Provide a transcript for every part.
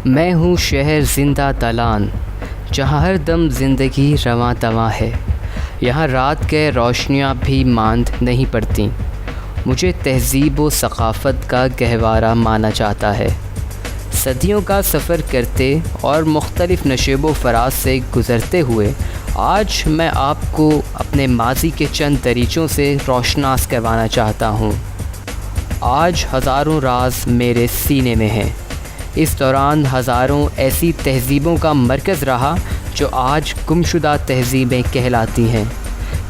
میں ہوں شہر زندہ دلان، جہاں ہر دم زندگی رواں دواں ہے۔ یہاں رات کے روشنیاں بھی ماند نہیں پڑتیں، مجھے تہذیب و ثقافت کا گہوارہ مانا جاتا ہے۔ صدیوں کا سفر کرتے اور مختلف نشیب و فراز سے گزرتے ہوئے آج میں آپ کو اپنے ماضی کے چند دریچوں سے روشناس کروانا چاہتا ہوں۔ آج ہزاروں راز میرے سینے میں ہیں۔ اس دوران ہزاروں ایسی تہذیبوں کا مرکز رہا جو آج گمشدہ تہذیبیں کہلاتی ہیں۔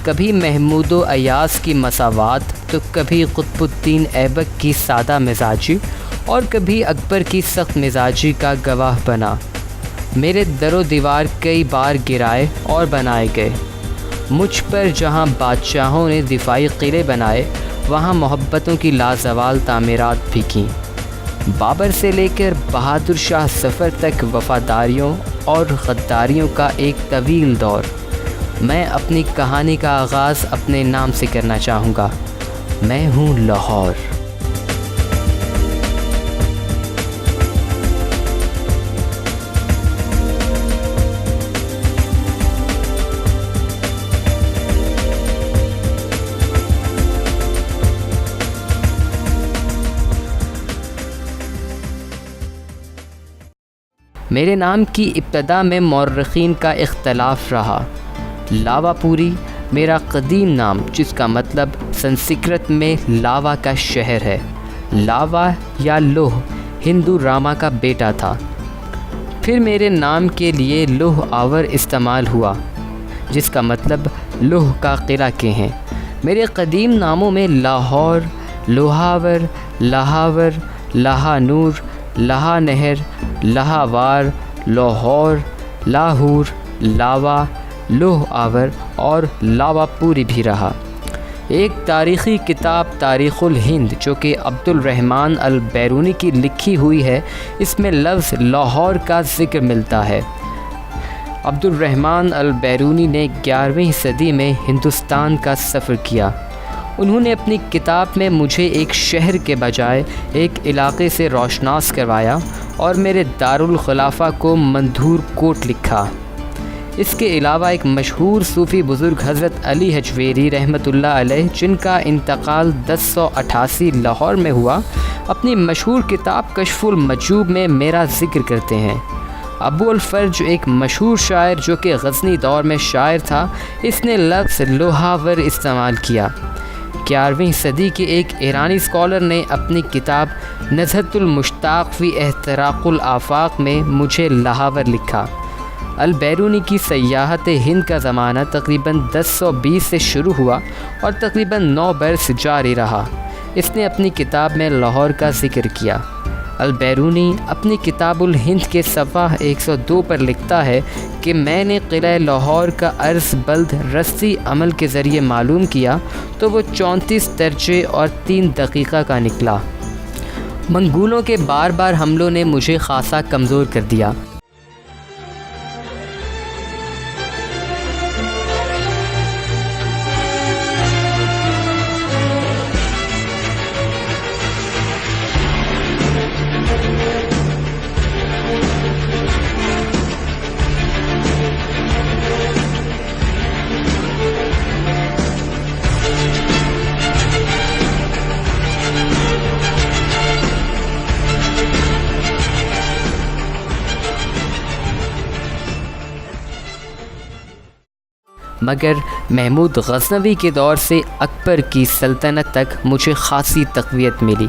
کبھی محمود و ایاز کی مساوات تو کبھی قطب الدین ایبک کی سادہ مزاجی اور کبھی اکبر کی سخت مزاجی کا گواہ بنا۔ میرے در و دیوار کئی بار گرائے اور بنائے گئے۔ مجھ پر جہاں بادشاہوں نے دفاعی قلعے بنائے، وہاں محبتوں کی لازوال تعمیرات بھی کیں۔ بابر سے لے کر بہادر شاہ ظفر تک وفاداریوں اور غداریوں کا ایک طویل دور۔ میں اپنی کہانی کا آغاز اپنے نام سے کرنا چاہوں گا۔ میں ہوں لاہور۔ میرے نام کی ابتدا میں مورخین کا اختلاف رہا۔ لاوا پوری میرا قدیم نام، جس کا مطلب سنسکرت میں لاوا کا شہر ہے۔ لاوا یا لوہ ہندو راما کا بیٹا تھا۔ پھر میرے نام کے لیے لوہ آور استعمال ہوا، جس کا مطلب لوہ کا قلعہ کے ہیں۔ میرے قدیم ناموں میں لاہور، لوہاور، لاہاور، لاہا نور، لاہا نہر، لاہوار، لاہور، لاہور، لاوا، لوہ آور اور لاوا پوری بھی رہا۔ ایک تاریخی کتاب تاریخ الہند جو کہ عبد الرحمن البیرونی کی لکھی ہوئی ہے، اس میں لفظ لاہور کا ذکر ملتا ہے۔ عبد الرحمن البیرونی نے 11ویں صدی میں ہندوستان کا سفر کیا۔ انہوں نے اپنی کتاب میں مجھے ایک شہر کے بجائے ایک علاقے سے روشناس کروایا اور میرے دارالخلافہ کو مندھور کوٹ لکھا۔ اس کے علاوہ ایک مشہور صوفی بزرگ حضرت علی حجویری رحمۃ اللہ علیہ، جن کا انتقال 1088 لاہور میں ہوا، اپنی مشہور کتاب کشف المجوب میں میرا ذکر کرتے ہیں۔ ابو الفرج ایک مشہور شاعر جو کہ غزنی دور میں شاعر تھا، اس نے لفظ لوہاور استعمال کیا۔ 11ویں صدی کے ایک ایرانی اسکالر نے اپنی کتاب نزہۃ المشتاق فی احتراق الآفاق میں مجھے لاہور لکھا۔ البیرونی کی سیاحت ہند کا زمانہ تقریباً 1020 سے شروع ہوا اور تقریباً 9 برس جاری رہا۔ اس نے اپنی کتاب میں لاہور کا ذکر کیا۔ البیرونی اپنی کتاب الہند کے صفحہ 102 پر لکھتا ہے کہ میں نے قلعہ لاہور کا عرض بلد رستی عمل کے ذریعے معلوم کیا تو وہ 34 درجے اور 3 دقیقہ کا نکلا۔ منگولوں کے بار بار حملوں نے مجھے خاصا کمزور کر دیا۔ مگر محمود غزنوی کے دور سے اکبر کی سلطنت تک مجھے خاصی تقویت ملی۔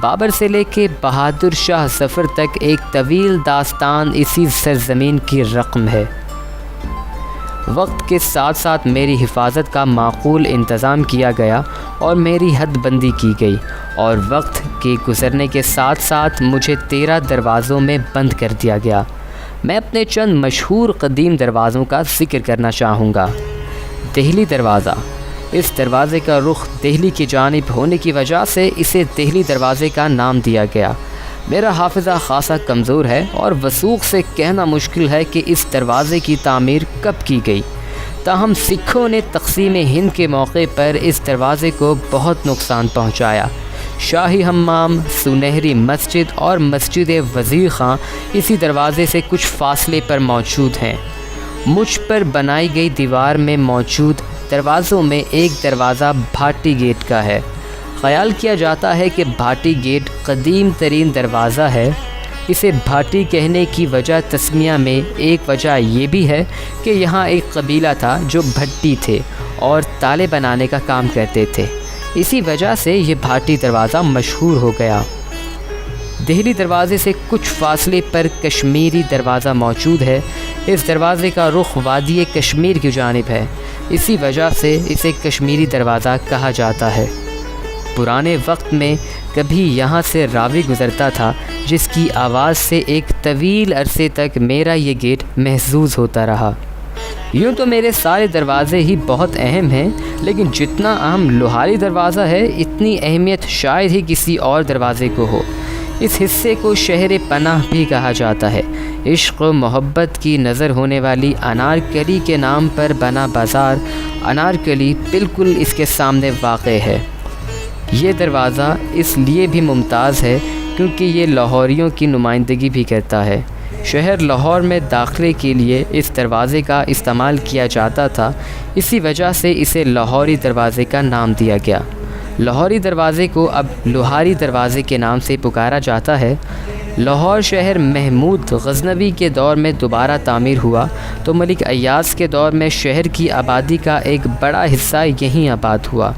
بابر سے لے کے بہادر شاہ ظفر تک ایک طویل داستان اسی سرزمین کی رقم ہے۔ وقت کے ساتھ ساتھ میری حفاظت کا معقول انتظام کیا گیا اور میری حد بندی کی گئی، اور وقت کے گزرنے کے ساتھ ساتھ مجھے 13 دروازوں میں بند کر دیا گیا۔ میں اپنے چند مشہور قدیم دروازوں کا ذکر کرنا چاہوں گا۔ دہلی دروازہ، اس دروازے کا رخ دہلی کی جانب ہونے کی وجہ سے اسے دہلی دروازے کا نام دیا گیا۔ میرا حافظہ خاصا کمزور ہے اور وثوق سے کہنا مشکل ہے کہ اس دروازے کی تعمیر کب کی گئی، تاہم سکھوں نے تقسیم ہند کے موقع پر اس دروازے کو بہت نقصان پہنچایا۔ شاہی حمام، سنہری مسجد اور مسجد وزیر خاں اسی دروازے سے کچھ فاصلے پر موجود ہیں۔ مجھ پر بنائی گئی دیوار میں موجود دروازوں میں ایک دروازہ بھاٹی گیٹ کا ہے۔ خیال کیا جاتا ہے کہ بھاٹی گیٹ قدیم ترین دروازہ ہے۔ اسے بھاٹی کہنے کی وجہ تسمیہ میں ایک وجہ یہ بھی ہے کہ یہاں ایک قبیلہ تھا جو بھٹی تھے اور تالے بنانے کا کام کرتے تھے، اسی وجہ سے یہ بھاٹی دروازہ مشہور ہو گیا۔ دہلی دروازے سے کچھ فاصلے پر کشمیری دروازہ موجود ہے۔ اس دروازے کا رخ وادی کشمیر کی جانب ہے، اسی وجہ سے اسے کشمیری دروازہ کہا جاتا ہے۔ پرانے وقت میں کبھی یہاں سے راوی گزرتا تھا جس کی آواز سے ایک طویل عرصے تک میرا یہ گیٹ محظوظ ہوتا رہا۔ یوں تو میرے سارے دروازے ہی بہت اہم ہیں، لیکن جتنا اہم لوہاری دروازہ ہے اتنی اہمیت شاید ہی کسی اور دروازے کو ہو۔ اس حصے کو شہر پناہ بھی کہا جاتا ہے۔ عشق و محبت کی نظر ہونے والی انارکلی کے نام پر بنا بازار انارکلی بالکل اس کے سامنے واقع ہے۔ یہ دروازہ اس لیے بھی ممتاز ہے کیونکہ یہ لاہوریوں کی نمائندگی بھی کرتا ہے۔ شہر لاہور میں داخلے کے لیے اس دروازے کا استعمال کیا جاتا تھا، اسی وجہ سے اسے لاہوری دروازے کا نام دیا گیا۔ لاہوری دروازے کو اب لوہاری دروازے کے نام سے پکارا جاتا ہے۔ لاہور شہر محمود غزنوی کے دور میں دوبارہ تعمیر ہوا تو ملک ایاز کے دور میں شہر کی آبادی کا ایک بڑا حصہ یہیں آباد ہوا۔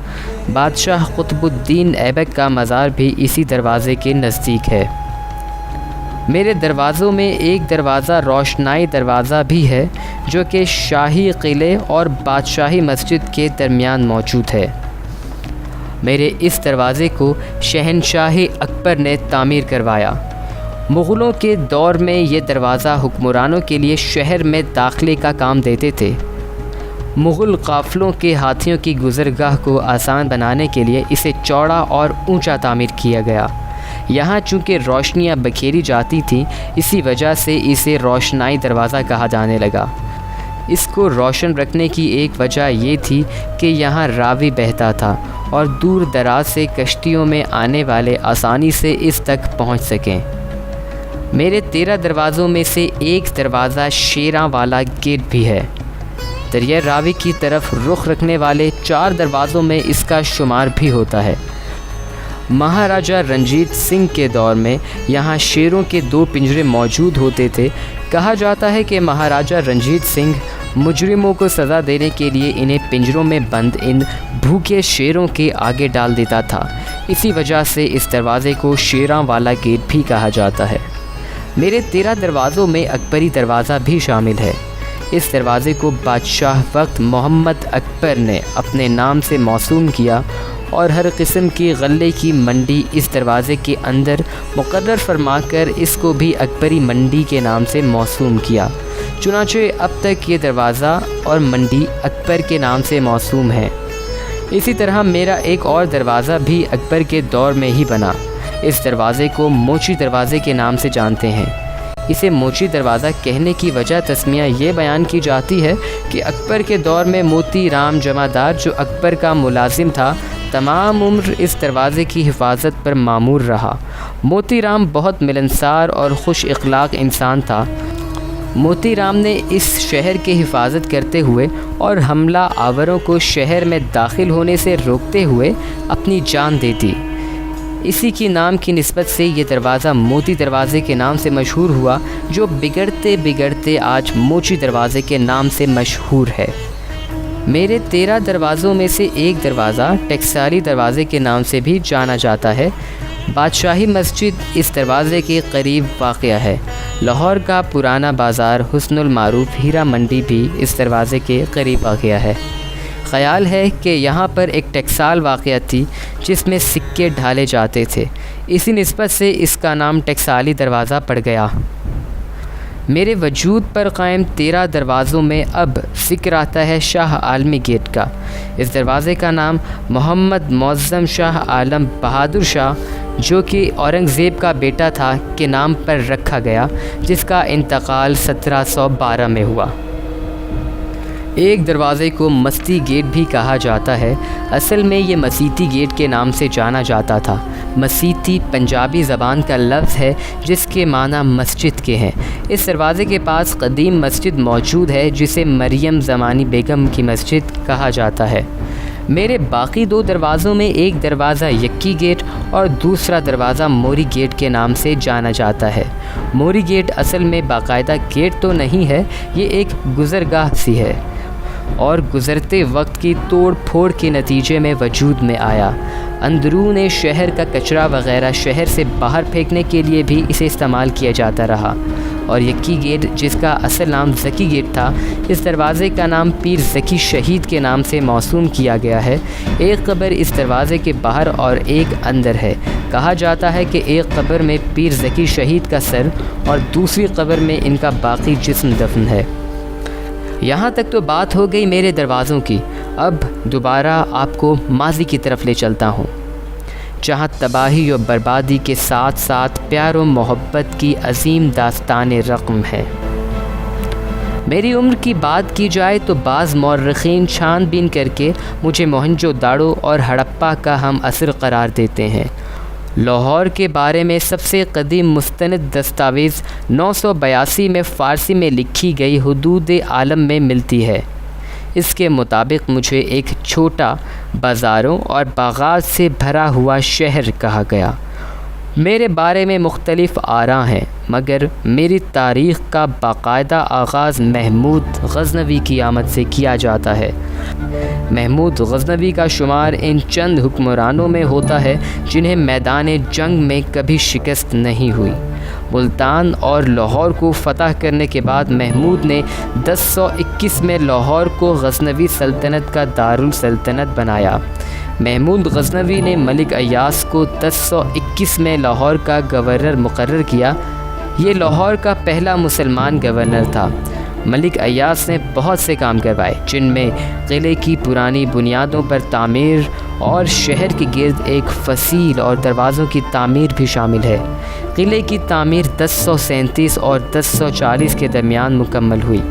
بادشاہ قطب الدین ایبک کا مزار بھی اسی دروازے کے نزدیک ہے۔ میرے دروازوں میں ایک دروازہ روشنائی دروازہ بھی ہے جو کہ شاہی قلعے اور بادشاہی مسجد کے درمیان موجود ہے۔ میرے اس دروازے کو شہنشاہ اکبر نے تعمیر کروایا۔ مغلوں کے دور میں یہ دروازہ حکمرانوں کے لیے شہر میں داخلے کا کام دیتے تھے۔ مغل قافلوں کے ہاتھیوں کی گزرگاہ کو آسان بنانے کے لیے اسے چوڑا اور اونچا تعمیر کیا گیا۔ یہاں چونکہ روشنیاں بکھیری جاتی تھیں، اسی وجہ سے اسے روشنائی دروازہ کہا جانے لگا۔ اس کو روشن رکھنے کی ایک وجہ یہ تھی کہ یہاں راوی بہتا تھا اور دور دراز سے کشتیوں میں آنے والے آسانی سے اس تک پہنچ سکیں۔ میرے 13 دروازوں میں سے ایک دروازہ شیراں والا گیٹ بھی ہے۔ دریا راوی کی طرف رخ رکھنے والے 4 دروازوں میں اس کا شمار بھی ہوتا ہے۔ مہاراجہ رنجیت سنگھ کے دور میں یہاں شیروں کے 2 پنجرے موجود ہوتے تھے۔ کہا جاتا ہے کہ مہاراجہ رنجیت سنگھ مجرموں کو سزا دینے کے لیے انہیں پنجروں میں بند ان بھوکے شیروں کے آگے ڈال دیتا تھا، اسی وجہ سے اس دروازے کو شیراں والا گیٹ بھی کہا جاتا ہے۔ میرے 13 دروازوں میں اکبری دروازہ بھی شامل ہے۔ اس دروازے کو بادشاہ وقت محمد اکبر نے اپنے نام سے موسوم کیا اور ہر قسم کی غلے کی منڈی اس دروازے کے اندر مقرر فرما کر اس کو بھی اکبری منڈی کے نام سے موسوم کیا۔ چنانچہ اب تک یہ دروازہ اور منڈی اکبر کے نام سے موسوم ہے۔ اسی طرح میرا ایک اور دروازہ بھی اکبر کے دور میں ہی بنا۔ اس دروازے کو موچی دروازے کے نام سے جانتے ہیں۔ اسے موچی دروازہ کہنے کی وجہ تسمیہ یہ بیان کی جاتی ہے کہ اکبر کے دور میں موتی رام جمعدار جو اکبر کا ملازم تھا، تمام عمر اس دروازے کی حفاظت پر مامور رہا۔ موتی رام بہت ملنسار اور خوش اخلاق انسان تھا۔ موتی رام نے اس شہر کی حفاظت کرتے ہوئے اور حملہ آوروں کو شہر میں داخل ہونے سے روکتے ہوئے اپنی جان دے دی۔ اسی کی نام کی نسبت سے یہ دروازہ موتی دروازے کے نام سے مشہور ہوا، جو بگڑتے بگڑتے آج موچی دروازے کے نام سے مشہور ہے۔ میرے 13 دروازوں میں سے ایک دروازہ ٹکسالی دروازے کے نام سے بھی جانا جاتا ہے۔ بادشاہی مسجد اس دروازے کے قریب واقع ہے۔ لاہور کا پرانا بازار حسن المعروف ہیرا منڈی بھی اس دروازے کے قریب واقع ہے۔ خیال ہے کہ یہاں پر ایک ٹکسال واقع تھی جس میں سکے ڈھالے جاتے تھے، اسی نسبت سے اس کا نام ٹکسالی دروازہ پڑ گیا۔ میرے وجود پر قائم 13 دروازوں میں اب ذکر آتا ہے شاہ عالمی گیٹ کا۔ اس دروازے کا نام محمد معظم شاہ عالم بہادر شاہ، جو کہ اورنگزیب کا بیٹا تھا، کے نام پر رکھا گیا، جس کا انتقال 1712 میں ہوا۔ ایک دروازے کو مستی گیٹ بھی کہا جاتا ہے۔ اصل میں یہ مسیتی گیٹ کے نام سے جانا جاتا تھا۔ مسیتی پنجابی زبان کا لفظ ہے جس کے معنی مسجد کے ہیں۔ اس دروازے کے پاس قدیم مسجد موجود ہے جسے مریم زمانی بیگم کی مسجد کہا جاتا ہے۔ میرے باقی 2 دروازوں میں ایک دروازہ یکی گیٹ اور دوسرا دروازہ موری گیٹ کے نام سے جانا جاتا ہے۔ موری گیٹ اصل میں باقاعدہ گیٹ تو نہیں ہے، یہ ایک گزرگاہ سی ہے اور گزرتے وقت کی توڑ پھوڑ کے نتیجے میں وجود میں آیا۔ اندرون شہر کا کچرا وغیرہ شہر سے باہر پھینکنے کے لیے بھی اسے استعمال کیا جاتا رہا۔ اور یکی گیٹ جس کا اصل نام زکی گیٹ تھا، اس دروازے کا نام پیر زکی شہید کے نام سے موسوم کیا گیا ہے۔ ایک قبر اس دروازے کے باہر اور ایک اندر ہے۔ کہا جاتا ہے کہ ایک قبر میں پیر زکی شہید کا سر اور دوسری قبر میں ان کا باقی جسم دفن ہے۔ یہاں تک تو بات ہو گئی میرے دروازوں کی۔ اب دوبارہ آپ کو ماضی کی طرف لے چلتا ہوں، جہاں تباہی و بربادی کے ساتھ ساتھ پیار و محبت کی عظیم داستان رقم ہے۔ میری عمر کی بات کی جائے تو بعض مورخین چھان بین کر کے مجھے موہنجو داڑو اور ہڑپا کا ہم عصر قرار دیتے ہیں۔ لاہور کے بارے میں سب سے قدیم مستند دستاویز 982 میں فارسی میں لکھی گئی حدود عالم میں ملتی ہے۔ اس کے مطابق مجھے ایک چھوٹا بازاروں اور باغات سے بھرا ہوا شہر کہا گیا۔ میرے بارے میں مختلف آراء ہیں، مگر میری تاریخ کا باقاعدہ آغاز محمود غزنوی کی آمد سے کیا جاتا ہے۔ محمود غزنوی کا شمار ان چند حکمرانوں میں ہوتا ہے جنہیں میدان جنگ میں کبھی شکست نہیں ہوئی۔ ملتان اور لاہور کو فتح کرنے کے بعد محمود نے 1021 میں لاہور کو غزنوی سلطنت کا دارالسلطنت بنایا۔ محمود غزنوی نے ملک ایاس کو 1021 میں لاہور کا گورنر مقرر کیا۔ یہ لاہور کا پہلا مسلمان گورنر تھا۔ ملک ایاس نے بہت سے کام کروائے، جن میں قلعے کی پرانی بنیادوں پر تعمیر اور شہر کے گرد ایک فصیل اور دروازوں کی تعمیر بھی شامل ہے۔ قلعے کی تعمیر 1037 اور 1040 کے درمیان مکمل ہوئی۔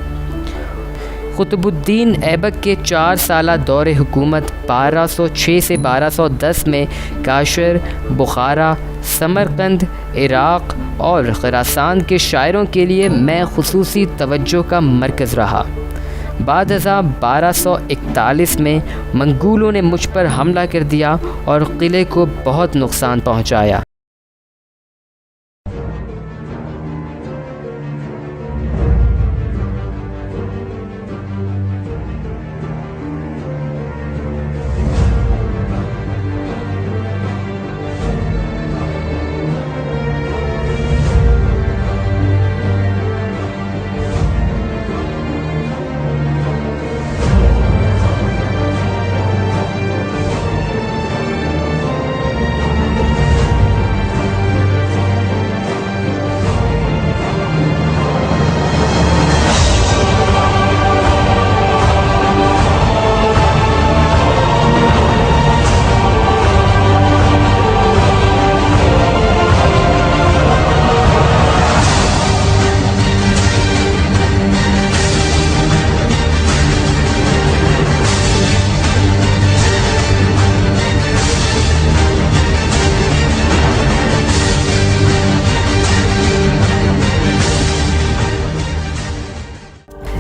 قطب الدین ایبک کے 4 سالہ دور حکومت 1206 سے 1210 میں کاشر، بخارا، سمرقند، عراق اور خراسان کے شاعروں کے لیے میں خصوصی توجہ کا مرکز رہا۔ بعد ازاں 1241 میں منگولوں نے مجھ پر حملہ کر دیا اور قلعے کو بہت نقصان پہنچایا۔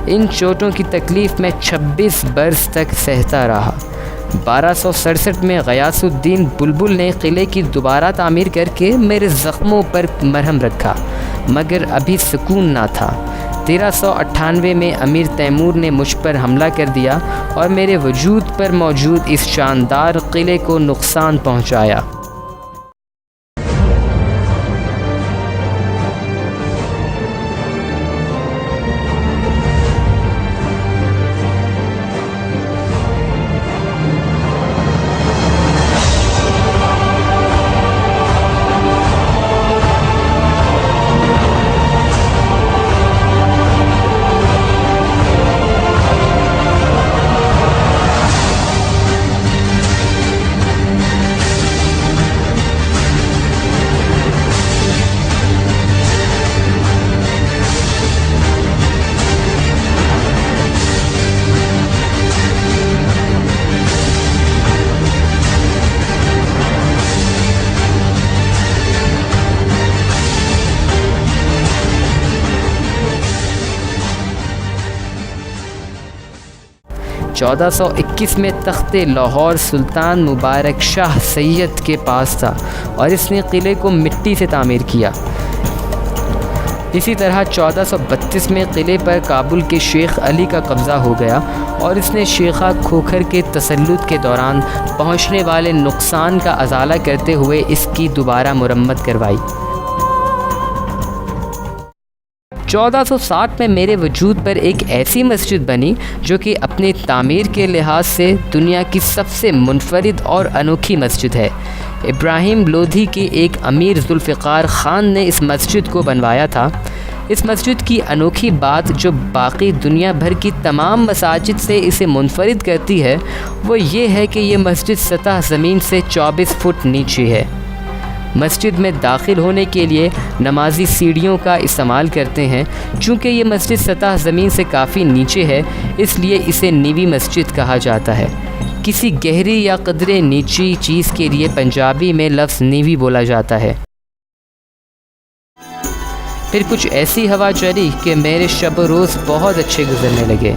ان چوٹوں کی تکلیف میں 26 برس تک سہتا رہا۔ 1267 میں غیاث الدین بلبل نے قلعے کی دوبارہ تعمیر کر کے میرے زخموں پر مرہم رکھا، مگر ابھی سکون نہ تھا۔ 1398 میں امیر تیمور نے مجھ پر حملہ کر دیا اور میرے وجود پر موجود اس شاندار قلعے کو نقصان پہنچایا۔ 1421 میں تخت لاہور سلطان مبارک شاہ سید کے پاس تھا اور اس نے قلعے کو مٹی سے تعمیر کیا۔ اسی طرح 1432 میں قلعے پر کابل کے شیخ علی کا قبضہ ہو گیا اور اس نے شیخہ کھوکھر کے تسلط کے دوران پہنچنے والے نقصان کا ازالہ کرتے ہوئے اس کی دوبارہ مرمت کروائی۔ 1460 میں میرے وجود پر ایک ایسی مسجد بنی جو کہ اپنی تعمیر کے لحاظ سے دنیا کی سب سے منفرد اور انوکھی مسجد ہے۔ ابراہیم لودھی کے ایک امیر ذوالفقار خان نے اس مسجد کو بنوایا تھا۔ اس مسجد کی انوکھی بات جو باقی دنیا بھر کی تمام مساجد سے اسے منفرد کرتی ہے وہ یہ ہے کہ یہ مسجد سطح زمین سے 24 فٹ نیچے ہے۔ مسجد میں داخل ہونے کے لیے نمازی سیڑھیوں کا استعمال کرتے ہیں۔ چونکہ یہ مسجد سطح زمین سے کافی نیچے ہے اس لیے اسے نیوی مسجد کہا جاتا ہے۔ کسی گہری یا قدرے نیچی چیز کے لیے پنجابی میں لفظ نیوی بولا جاتا ہے۔ پھر کچھ ایسی ہوا چلی کہ میرے شب و روز بہت اچھے گزرنے لگے۔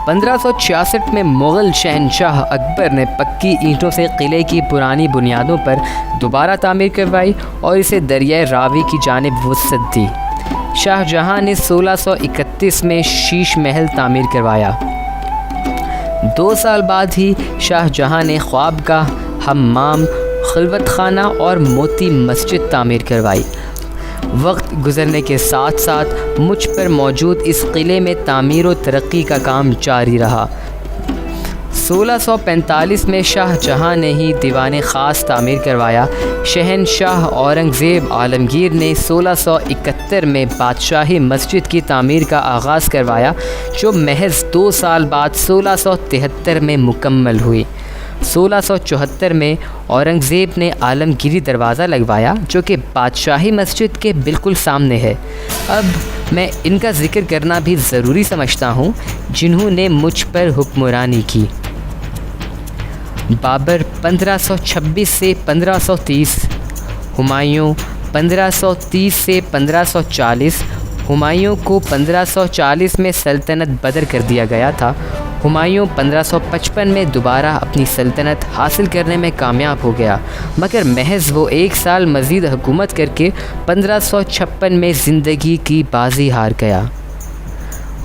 1566 میں مغل شہنشاہ اکبر نے پکی اینٹوں سے قلعے کی پرانی بنیادوں پر دوبارہ تعمیر کروائی اور اسے دریائے راوی کی جانب وسعت دی۔ شاہ جہاں نے 1631 میں شیش محل تعمیر کروایا۔ 2 سال بعد ہی شاہ جہاں نے خوابگاہ، حمام، خلوت خانہ اور موتی مسجد تعمیر کروائی۔ وقت گزرنے کے ساتھ ساتھ مجھ پر موجود اس قلعے میں تعمیر و ترقی کا کام جاری رہا۔ 1645 میں شاہ جہاں نے ہی دیوان خاص تعمیر کروایا۔ شہنشاہ اورنگزیب عالمگیر نے 1671 میں بادشاہی مسجد کی تعمیر کا آغاز کروایا جو محض 2 سال بعد 1673 میں مکمل ہوئی۔ 1674 میں اورنگزیب نے عالمگیری دروازہ لگوایا جو کہ بادشاہی مسجد کے بالکل سامنے ہے۔ اب میں ان کا ذکر کرنا بھی ضروری سمجھتا ہوں جنہوں نے مجھ پر حکمرانی کی۔ بابر 1526 سے 1530، ہمایوں 1530 سے 1540۔ ہمایوں کو 1540 میں سلطنت بدر کر دیا گیا تھا۔ ہمایوں 1555 میں دوبارہ اپنی سلطنت حاصل کرنے میں کامیاب ہو گیا مگر محض وہ 1 سال مزید حکومت کر کے 1556 میں زندگی کی بازی ہار گیا۔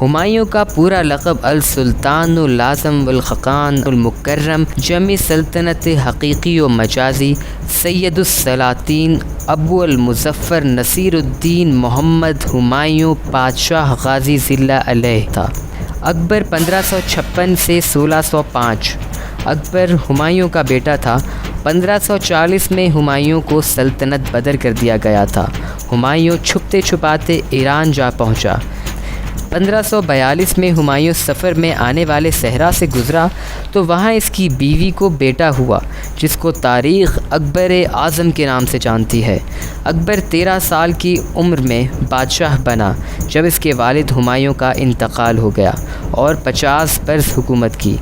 ہمایوں کا پورا لقب السلطان الاعظم الخقان المکرم، جمی سلطنت حقیقی و مجازی، سید السلاطین، ابو المظفر نصیر الدین محمد ہمایوں بادشاہ غازی ضلع علیہ تھا۔ اکبر 1556 سے 1605۔ اکبر ہمایوں کا بیٹا تھا۔ 1540 میں ہمایوں کو سلطنت بدر کر دیا گیا تھا۔ ہمایوں چھپتے چھپاتے ایران جا پہنچا۔ 1542 میں ہمایوں سفر میں آنے والے صحرا سے گزرا تو وہاں اس کی بیوی کو بیٹا ہوا جس کو تاریخ اکبر اعظم کے نام سے جانتی ہے۔ اکبر 13 سال کی عمر میں بادشاہ بنا جب اس کے والد ہمایوں کا انتقال ہو گیا اور 50 برس حکومت کی۔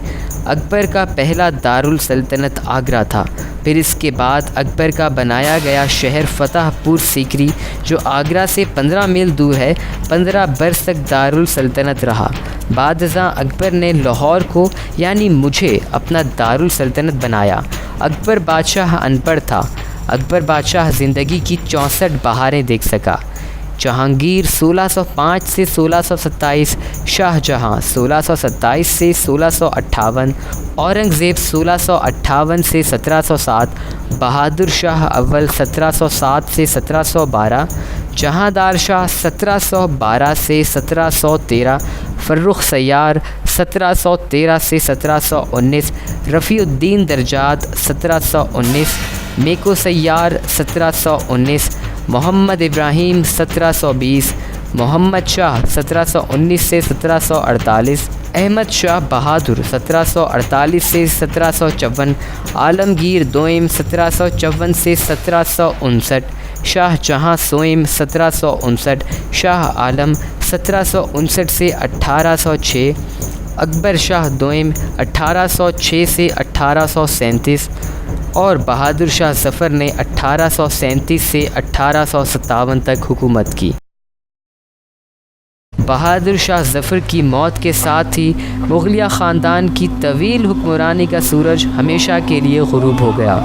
اکبر کا پہلا دارالسلطنت آگرہ تھا۔ پھر اس کے بعد اکبر کا بنایا گیا شہر فتح پور سیکری جو آگرہ سے 15 میل دور ہے 15 برس تک دارالسلطنت رہا۔ بعد ازاں اکبر نے لاہور کو یعنی مجھے اپنا دارالسلطنت بنایا۔ اکبر بادشاہ ان پڑھ تھا۔ اکبر بادشاہ زندگی کی 64 بہاریں دیکھ سکا۔ جہانگیر 1605 سے 1627، شاہ جہاں 1627 سے 1658، اورنگزیب 1658 سے 1707، بہادر شاہ اول 1707 سے 1712، جہاندار شاہ 1712 سے 1713، فرخ سیار 1713 سے 1719، رفیع الدین درجات 1719، میکو سیار 1719، محمد ابراہیم 1720، محمد شاہ 1719 سے 1748، احمد شاہ بہادر 1748 سے 1754، عالمگیر دوئم 1754 سے 1759، شاہ جہاں سوئم 1759، شاہ عالم 1759 سے 1806، اکبر شاہ دوئم 1806 سے 1837، اور بہادر شاہ ظفر نے 1837 سے 1857 تک حکومت کی۔ بہادر شاہ ظفر کی موت کے ساتھ ہی مغلیہ خاندان کی طویل حکمرانی کا سورج ہمیشہ کے لیے غروب ہو گیا۔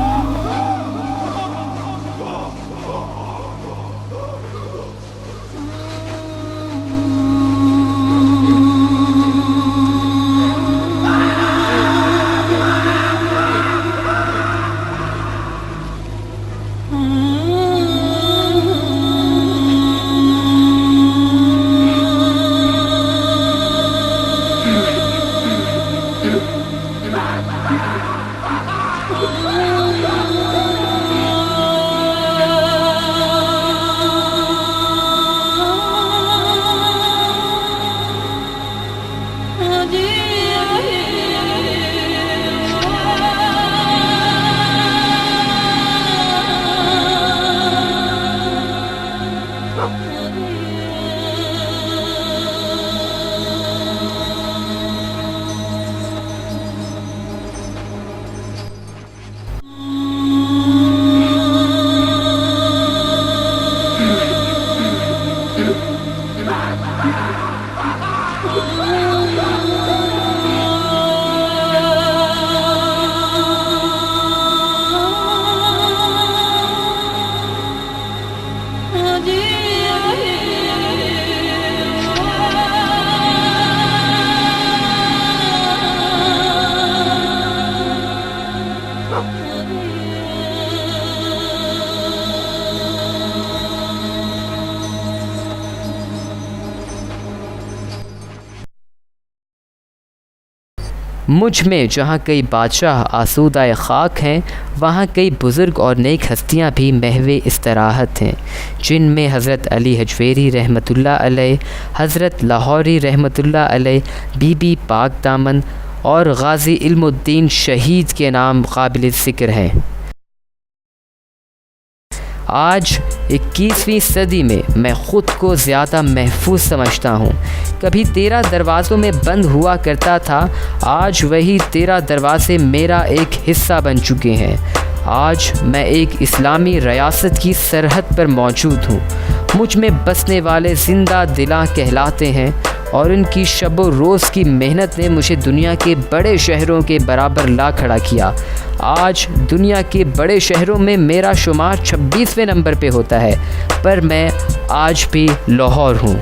مجھ میں جہاں کئی بادشاہ آسودہ خاک ہیں، وہاں کئی بزرگ اور نیک ہستیاں بھی محو استراحت ہیں، جن میں حضرت علی حجویری رحمۃ اللہ علیہ، حضرت لاہوری رحمۃ اللہ علیہ، بی بی پاک دامن اور غازی علم الدین شہید کے نام قابل ذکر ہیں۔ آج 21ویں صدی میں میں خود کو زیادہ محفوظ سمجھتا ہوں۔ کبھی 13 دروازوں میں بند ہوا کرتا تھا، آج وہی 13 دروازے میرا ایک حصہ بن چکے ہیں۔ آج میں ایک اسلامی ریاست کی سرحد پر موجود ہوں۔ مجھ میں بسنے والے زندہ دلاں کہلاتے ہیں، اور ان کی شب و روز کی محنت نے مجھے دنیا کے بڑے شہروں کے برابر لا کھڑا کیا۔ آج دنیا کے بڑے شہروں میں میرا شمار 26ویں نمبر پہ ہوتا ہے، پر میں آج بھی لاہور ہوں۔